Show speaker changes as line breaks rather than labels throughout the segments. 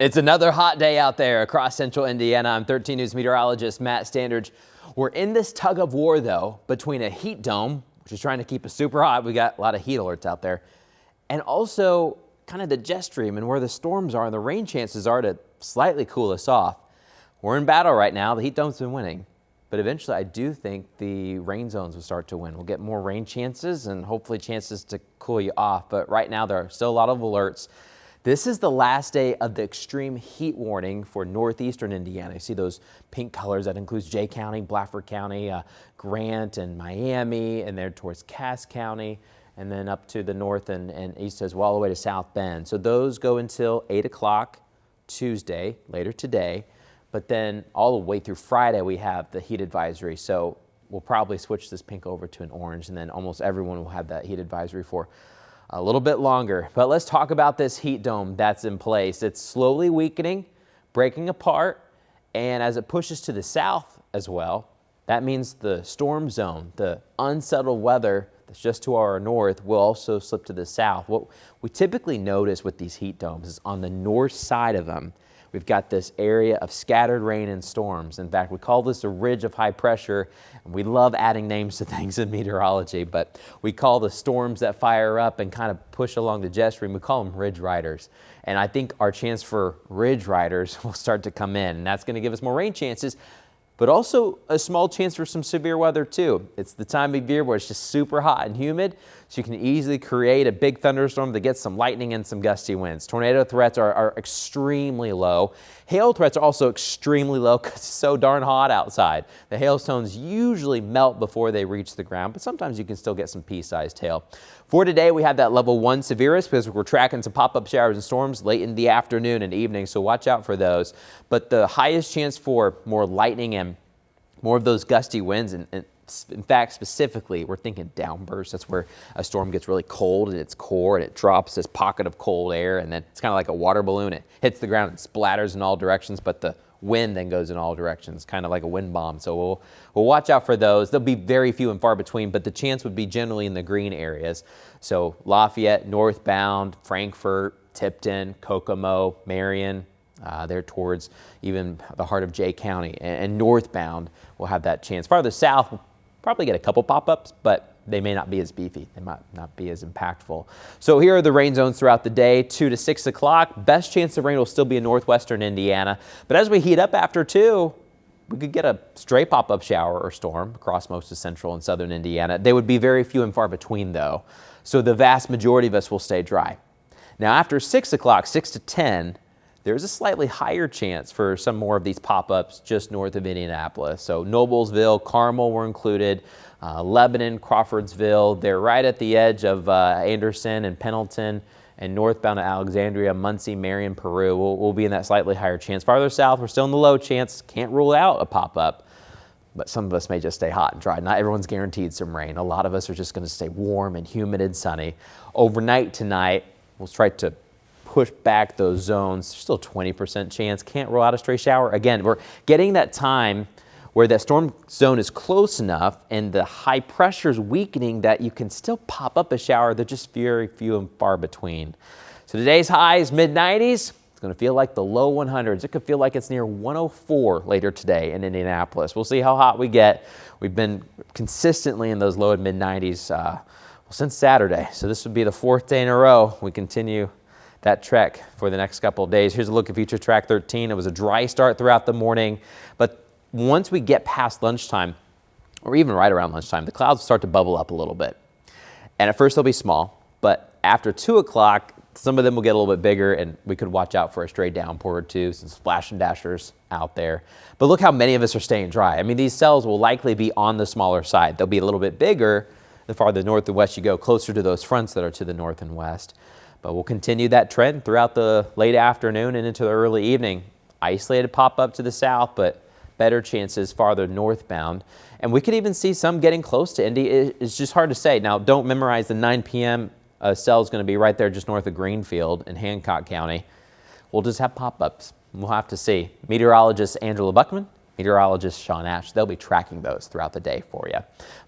It's another hot day out there across central Indiana. I'm 13 News meteorologist Matt Standridge. We're in this tug of war, though, between a heat dome, which is trying to keep us super hot. We got a lot of heat alerts out there, and also kind of the jet stream and where the storms are and the rain chances are to slightly cool us off. We're in battle right now. The heat dome's been winning, but eventually I do think the rain zones will start to win. We'll get more rain chances and hopefully chances to cool you off. But right now there are still a lot of alerts. This is the last day of the extreme heat warning for northeastern Indiana. You see those pink colors. That includes Jay County, Bradford County, Grant, and Miami, and there towards Cass County, and then up to the north and east as well, all the way to South Bend. So those go until 8 o'clock Tuesday, later today. But then all the way through Friday, we have the heat advisory. So we'll probably switch this pink over to an orange, and then almost everyone will have that heat advisory for a little bit longer. But let's talk about this heat dome that's in place. It's slowly weakening, breaking apart, and as it pushes to the south as well, that means the storm zone, the unsettled weather that's just to our north, will also slip to the south. What we typically notice with these heat domes is on the north side of them, we've got this area of scattered rain and storms. In fact, we call this a ridge of high pressure. And we love adding names to things in meteorology, but we call the storms that fire up and kind of push along the jet stream, we call them ridge riders. And I think our chance for ridge riders will start to come in, and that's going to give us more rain chances, but also a small chance for some severe weather too. It's the time of year where it's just super hot and humid, so you can easily create a big thunderstorm that gets some lightning and some gusty winds. Tornado threats are extremely low. Hail threats are also extremely low because it's so darn hot outside. The hailstones usually melt before they reach the ground, but sometimes you can still get some pea-sized hail. For today, we have that level 1 severest because we're tracking some pop-up showers and storms late in the afternoon and evening, so watch out for those. But the highest chance for more lightning and more of those gusty winds, and in fact, specifically, we're thinking downbursts. That's where a storm gets really cold at its core and it drops this pocket of cold air, and then it's kind of like a water balloon. It hits the ground and splatters in all directions, but the wind then goes in all directions, kind of like a wind bomb. So we'll watch out for those. There'll be very few and far between, but the chance would be generally in the green areas. So Lafayette, northbound, Frankfort, Tipton, Kokomo, Marion, there towards even the heart of Jay County, and northbound will have that chance. Farther south, we'll probably get a couple pop-ups, but they may not be as beefy. They might not be as impactful. So here are the rain zones throughout the day, 2 to 6 o'clock. Best chance of rain will still be in northwestern Indiana. But as we heat up after 2, we could get a stray pop-up shower or storm across most of central and southern Indiana. They would be very few and far between, though. So the vast majority of us will stay dry. Now after 6 o'clock, 6 to 10, there's a slightly higher chance for some more of these pop-ups just north of Indianapolis. So Noblesville, Carmel were included, Lebanon, Crawfordsville. They're right at the edge of Anderson and Pendleton, and northbound to Alexandria, Muncie, Marion, Peru will be in that slightly higher chance. Farther south, we're still in the low chance. Can't rule out a pop-up, but some of us may just stay hot and dry. Not everyone's guaranteed some rain. A lot of us are just going to stay warm and humid and sunny. Overnight tonight, we'll try to push back those zones. There's still 20% chance. Can't rule out a stray shower. Again, we're getting that time where that storm zone is close enough and the high pressure is weakening that you can still pop up a shower. They're just very few and far between. So today's high is mid-90s. It's going to feel like the low 100s. It could feel like it's near 104 later today in Indianapolis. We'll see how hot we get. We've been consistently in those low and mid-90s since Saturday. So this would be the 4th day in a row we continue that trek for the next couple of days. Here's a look at future track 13. It was a dry start throughout the morning, but once we get past lunchtime, or even right around lunchtime, the clouds start to bubble up a little bit. And at first they'll be small, but after 2 o'clock, some of them will get a little bit bigger, and we could watch out for a stray downpour or two, some splash and dashers out there. But look how many of us are staying dry. I mean, these cells will likely be on the smaller side. They'll be a little bit bigger the farther north and west you go, closer to those fronts that are to the north and west. But we'll continue that trend throughout the late afternoon and into the early evening. Isolated pop-up to the south, but better chances farther northbound. And we could even see some getting close to Indy. It's just hard to say. Now, don't memorize the 9 p.m. Cell is going to be right there just north of Greenfield in Hancock County. We'll just have pop-ups. We'll have to see. Meteorologist Angela Buckman, meteorologist Sean Ash, they'll be tracking those throughout the day for you.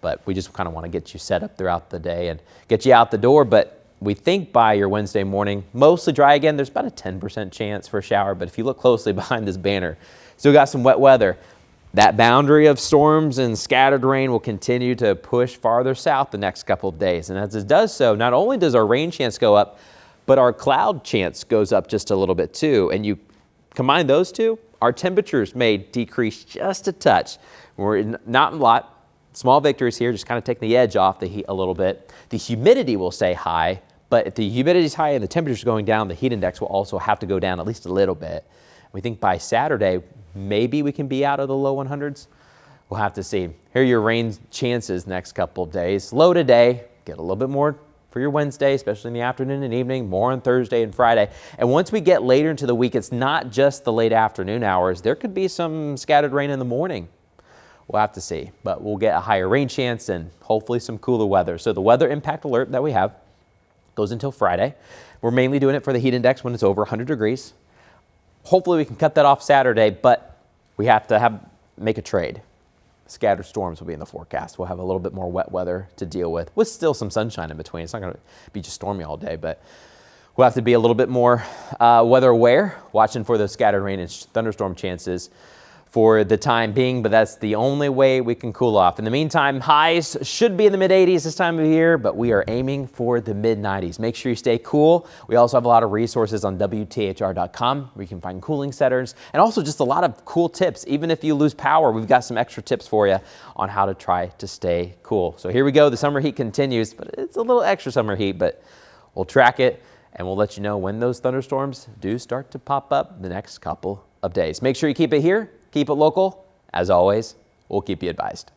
But we just kind of want to get you set up throughout the day and get you out the door. But we think by your Wednesday morning, mostly dry again. There's about a 10% chance for a shower, but if you look closely behind this banner, still got some wet weather. That boundary of storms and scattered rain will continue to push farther south the next couple of days. And as it does so, not only does our rain chance go up, but our cloud chance goes up just a little bit too. And you combine those two, our temperatures may decrease just a touch. We're not a lot, small victories here, just kind of taking the edge off the heat a little bit. The humidity will stay high, but if the humidity is high and the temperature's going down, the heat index will also have to go down at least a little bit. We think by Saturday, maybe we can be out of the low 100s. We'll have to see. Here are your rain chances next couple of days. Low today, get a little bit more for your Wednesday, especially in the afternoon and evening, more on Thursday and Friday. And once we get later into the week, it's not just the late afternoon hours. There could be some scattered rain in the morning. We'll have to see, but we'll get a higher rain chance and hopefully some cooler weather. So the weather impact alert that we have goes until Friday. We're mainly doing it for the heat index when it's over 100 degrees. Hopefully we can cut that off Saturday, but we have to make a trade. Scattered storms will be in the forecast. We'll have a little bit more wet weather to deal with still some sunshine in between. It's not going to be just stormy all day, but we'll have to be a little bit more weather aware, watching for those scattered rain and thunderstorm chances for the time being, but that's the only way we can cool off. In the meantime, highs should be in the mid-80s this time of year, but we are aiming for the mid-90s. Make sure you stay cool. We also have a lot of resources on WTHR.com where you can find cooling settings and also just a lot of cool tips. Even if you lose power, we've got some extra tips for you on how to try to stay cool. So here we go. The summer heat continues, but it's a little extra summer heat, but we'll track it and we'll let you know when those thunderstorms do start to pop up the next couple of days. Make sure you keep it here. Keep it local. As always, we'll keep you advised.